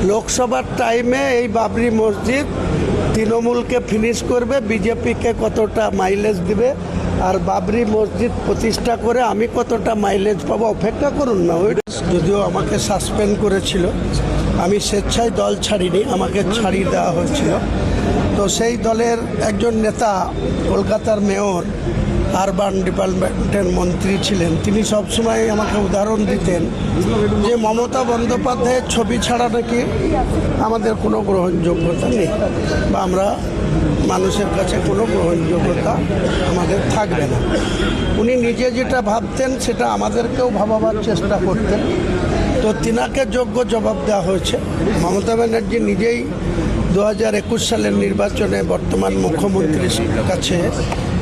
লোকসভার টাইমে এই বাবরি মসজিদ তৃণমূলকে ফিনিশ করবে, বিজেপিকে কতটা মাইলেজ দিবে, আর বাবরি মসজিদ প্রতিষ্ঠা করে আমি কতটা মাইলেজ পাবো অপেক্ষা করুন না। ওই যদিও আমাকে সাসপেন্ড করেছিল, আমি স্বেচ্ছায় দল ছাড়িনি, আমাকে ছাড়িয়ে দেওয়া হয়েছিল। তো সেই দলের একজন নেতা, কলকাতার মেয়র, আরবান ডিপার্টমেন্টের মন্ত্রী ছিলেন, তিনি সবসময় আমাকে উদাহরণ দিতেন যে মমতা বন্দ্যোপাধ্যায়ের ছবি ছাড়া নাকি আমাদের কোনো গ্রহণযোগ্যতা নেই, বা আমরা মানুষের কাছে কোনো গ্রহণযোগ্যতা আমাদের থাকবে না। উনি নিজে যেটা ভাবতেন সেটা আমাদেরকেও ভাবাবার চেষ্টা করতেন। তো তিনাকে যোগ্য জবাব দেওয়া হয়েছে। মমতা ব্যানার্জি নিজেই 2021 সালের নির্বাচনে বর্তমান মুখ্যমন্ত্রীর কাছে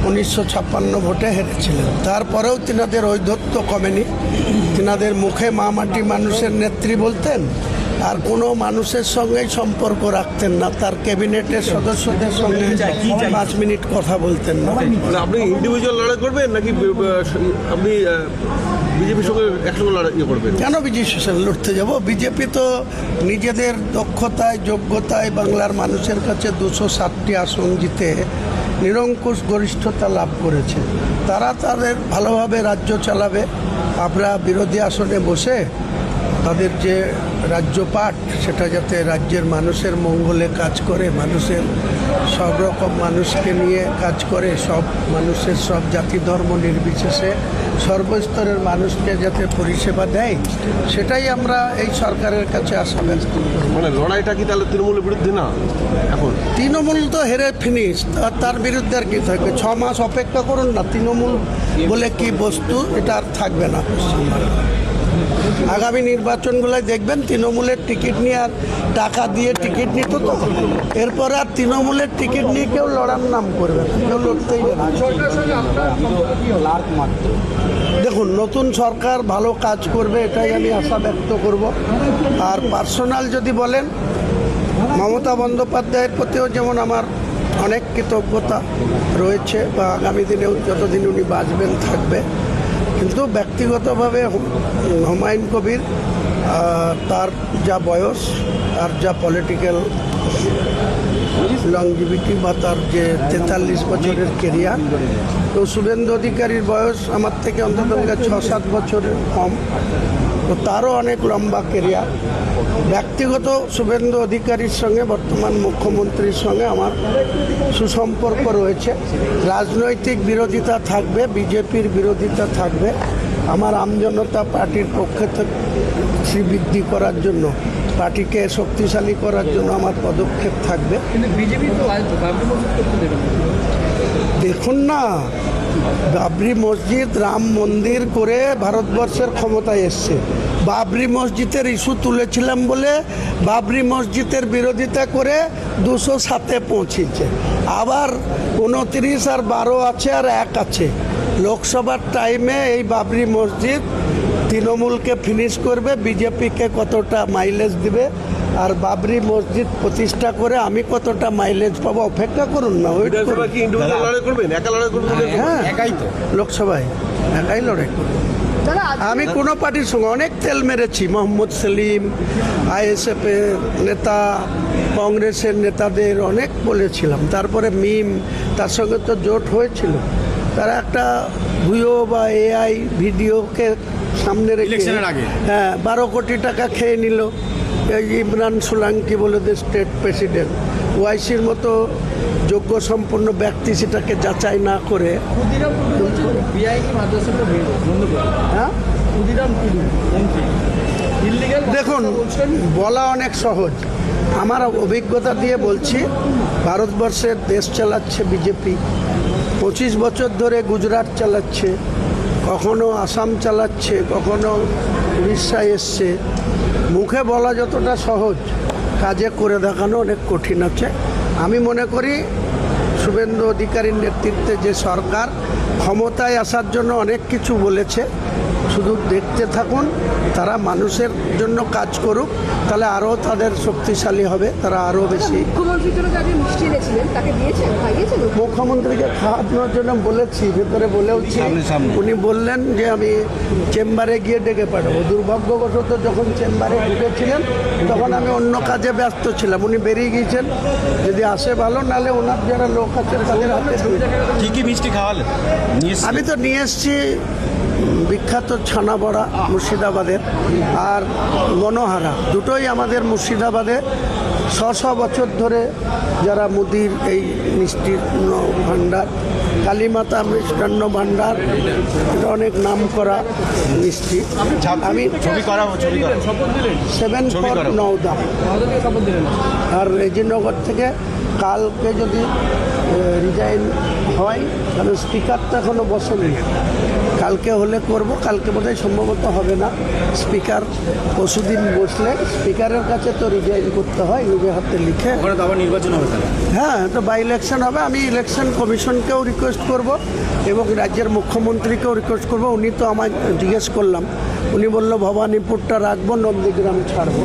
1956 ভোটে হেরেছিলেন। তারপরেও তিনাদের ঔদ্ধত্য কমেনি। তিনাদের মুখে মা মাটি মানুষের নেত্রী বলতেন, আর কোনো মানুষের সঙ্গেই সম্পর্ক রাখতেন না। তার ক্যাবিনেটের সদস্যদের সঙ্গে 5 মিনিট কথা বলতেন না। আপনি ইন্ডিভিজুয়াল লড়াই করবেন নাকি আপনি বিজেপির সঙ্গে একসঙ্গে লড়াই করবেন? কেন বিজেপির সঙ্গে লড়তে যাব? বিজেপি তো নিজেদের দক্ষতায়, যোগ্যতায় বাংলার মানুষের কাছে 260টি আসন জিতে নিরঙ্কুশ গরিষ্ঠতা লাভ করেছে। তারা তাদের ভালোভাবে রাজ্য চালাবে। আমরা বিরোধী আসনে বসে তাদের যে রাজ্যপাট, সেটা যাতে রাজ্যের মানুষের মঙ্গলে কাজ করে, মানুষের সব রকম মানুষকে নিয়ে কাজ করে, সব মানুষের সব জাতি ধর্ম নির্বিশেষে সর্বস্তরের মানুষকে যাতে পরিষেবা দেয়, সেটাই আমরা এই সরকারের কাছে আশা ব্যক্ত করি। মানে লড়াইটা কি তাহলে তৃণমূলের বিরুদ্ধে না? এখন তৃণমূল তো হেরে ফিনিশ, তার বিরুদ্ধে আর কি থাকবে? 6 মাস অপেক্ষা করুন না। তৃণমূল বলে কি বস্তু এটা আর থাকবে না পশ্চিমবাংলায়। আগামী নির্বাচনগুলোয় দেখবেন তৃণমূলের টিকিট নিয়ে আর টাকা দিয়ে টিকিট নিত, তো এরপর আর তৃণমূলের টিকিট নিয়ে কেউ লড়ার নাম করবে না, কেউ লড়তেই না। দেখুন, নতুন সরকার ভালো কাজ করবে, এটাই আমি আশা ব্যক্ত করব। আর পার্সোনাল যদি বলেন, মমতা বন্দ্যোপাধ্যায়ের প্রতিও যেমন আমার অনেক কৃতজ্ঞতা রয়েছে, বা আগামী দিনেও যতদিন উনি বাঁচবেন থাকবে। কিন্তু ব্যক্তিগতভাবে হুমায়ুন কবির, তার যা বয়স আর যা পলিটিক্যাল লংজিভিটি, বা তার যে 43 বছরের কেরিয়ার, তো শুভেন্দু অধিকারীর বয়স আমার থেকে অন্তত 6-7 বছরের কম, তো তারও অনেক লম্বা কেরিয়ার। ব্যক্তিগত শুভেন্দু অধিকারীর সঙ্গে বর্তমান মুখ্যমন্ত্রীর সঙ্গে আমার সুসম্পর্ক রয়েছে। রাজনৈতিক বিরোধিতা থাকবে, বিজেপির বিরোধিতা থাকবে। আমার আমজনতা পার্টির পক্ষে থেকে বৃদ্ধি করার জন্য, পার্টিকে শক্তিশালী করার জন্য আমার পদক্ষেপ থাকবে। দেখুন না, বাবরি মসজিদ রাম মন্দির করে ভারতবর্ষের ক্ষমতায় এসছে। বাবরি মসজিদের ইস্যু তুলেছিলাম বলে বাবরি মসজিদের বিরোধিতা করে 207-এ পৌঁছেছে। আবার 29 আর 12 আছে, আর 1 আছে। লোকসভার টাইমে এই বাবরি মসজিদ তৃণমূলকে ফিনিশ করবে, বিজেপিকে কতটা মাইলেজ দিবে, আর বাবরি মসজিদ প্রতিষ্ঠা করে আমি কতটা মাইলেজ পাবো অপেক্ষা করুন না। হ্যাঁ, একাই তো লোকসভায় একাই লড়াই করব। আমি কোনো পার্টির সঙ্গে অনেক তেল মেরেছি। মোহাম্মদ সেলিম, আইএসএফের নেতা, কংগ্রেসের নেতাদের অনেক বলেছিলাম। তারপরে মিম, তার সঙ্গে তো জোট হয়েছিল। তারা একটা ভিও বা এআই ভিডিওকে সামনে রেখে 12 কোটি টাকা খেয়ে নিল। এই ইমরান সোলাঙ্কি বলে স্টেট প্রেসিডেন্ট, ওয়াইসির মতো যোগ্য সম্পন্ন ব্যক্তি সেটাকে যাচাই না করে। দেখুন, বলা অনেক সহজ, আমার অভিজ্ঞতা দিয়ে বলছি। ভারতবর্ষের দেশ চালাচ্ছে বিজেপি, 25 বছর ধরে গুজরাট চালাচ্ছে, কখনো আসাম চালাচ্ছে, কখনো উড়িষ্যায় এসছে। মুখে বলা যতটা সহজ, কাজে করে দেখানো অনেক কঠিন আছে। আমি মনে করি শুভেন্দু অধিকারীর নেতৃত্বে যে সরকার ক্ষমতায় আসার জন্য অনেক কিছু বলেছে, শুধু দেখতে থাকুন, তারা মানুষের জন্য কাজ করুক, তাহলে আরও তাদের শক্তিশালী হবে, তারা আরও বেশি। মুখ্যমন্ত্রীর জন্য যাকে মিষ্টি এনেছিলেন তাকে দিয়েছেন, খাইয়েছেন? মুখ্যমন্ত্রীকে খাওয়ানোর জন্য বলেছি, ভেতরে বলেওছি। উনি বললেন যে আমি চেম্বারে গিয়ে ডেকে পাঠাবো। দুর্ভাগ্যবশত যখন চেম্বারে ঢুকেছিলেন তখন আমি অন্য কাজে ব্যস্ত ছিলাম, উনি বেরিয়ে গিয়েছেন। যদি আসে ভালো, নাহলে ওনার যারা লোক আছে তাদের হাতে দিয়ে দেব। কি কি মিষ্টি খাওয়ালেন? আমি তো নিয়ে এসেছি বিখ্যাত ছানা বড়া মুর্শিদাবাদের, আর মনোহারা, দুটোই আমাদের মুর্শিদাবাদে শ বছর ধরে যারা মুদির এই মিষ্টির ভাণ্ডার, কালীমাতা মিষ্টান্ন ভাণ্ডার, এটা অনেক নাম করা মিষ্টি। আমি ছবি করা 7 নওদা আর রেজিনগর থেকে কালকে যদি রিজাইন হয়, কারণ স্পিকার তো এখনও বসেনি, কালকে হলে করব। কালকে বোধহয় সম্ভবত হবে না, স্পিকার পরশুদিন বসলে স্পিকারের কাছে তো রিজাইন করতে হয় নিজে হাতে লিখে। ওখানে তো আবার নির্বাচন হবে তাহলে। হ্যাঁ, তো বাই ইলেকশন হবে। আমি ইলেকশন কমিশনকেও রিকোয়েস্ট করব এবং রাজ্যের মুখ্যমন্ত্রীকেও রিকোয়েস্ট করব। উনি তো আমায় জিজ্ঞেস করলাম, উনি বললো ভবানীপুরটা রাখবো, নন্দীগ্রাম ছাড়বো।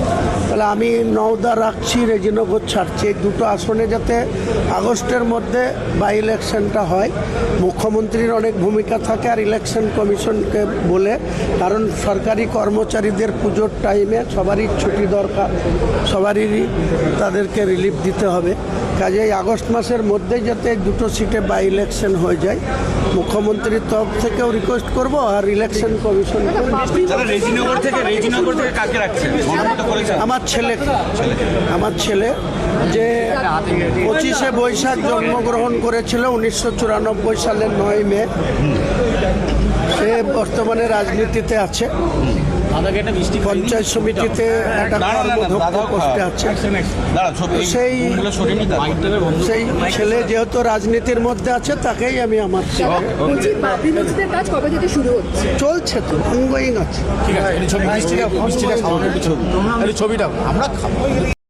তাহলে আমি নওদা রাখছি, রেজিনগর ছাড়ছি। এই দুটো আসনে যাতে আগস্টের মধ্যে বাই ইলেকশনটা হয়। মুখ্যমন্ত্রীর অনেক ভূমিকা থাকে আর ইলেকশন কমিশনকে বলে, কারণ সরকারি কর্মচারীদের পুজোর টাইমে সবারই ছুটি দরকার, সবারই তাদেরকে রিলিফ দিতে হবে। কাজেই আগস্ট মাসের মধ্যেই যাতে দুটো সিটে বাই ইলেকশন হয়ে যায়, মুখ্যমন্ত্রীর তরফ থেকেও রিকোয়েস্ট করব আর ইলেকশন কমিশন। রেজিনগর থেকে কাকে রাখছেন? আমার ছেলে যে 25শে বৈশাখ জন্মগ্রহণ করেছিল 1994 সালের 9 মে, সে বর্তমানে রাজনীতিতে আছে, পঞ্চায়েত সমিতিতে একটা কর্মদক্ষ পোস্টে আছে। সেই ছেলে যেহেতু রাজনীতির মধ্যে আছে, তাকেই আমি আমার ছেলে। বাবরি মসজিদের কাজ কবে থেকে শুরু হচ্ছে? চলছে তো, অনগোয়িং আছে। ছবিটা আমরা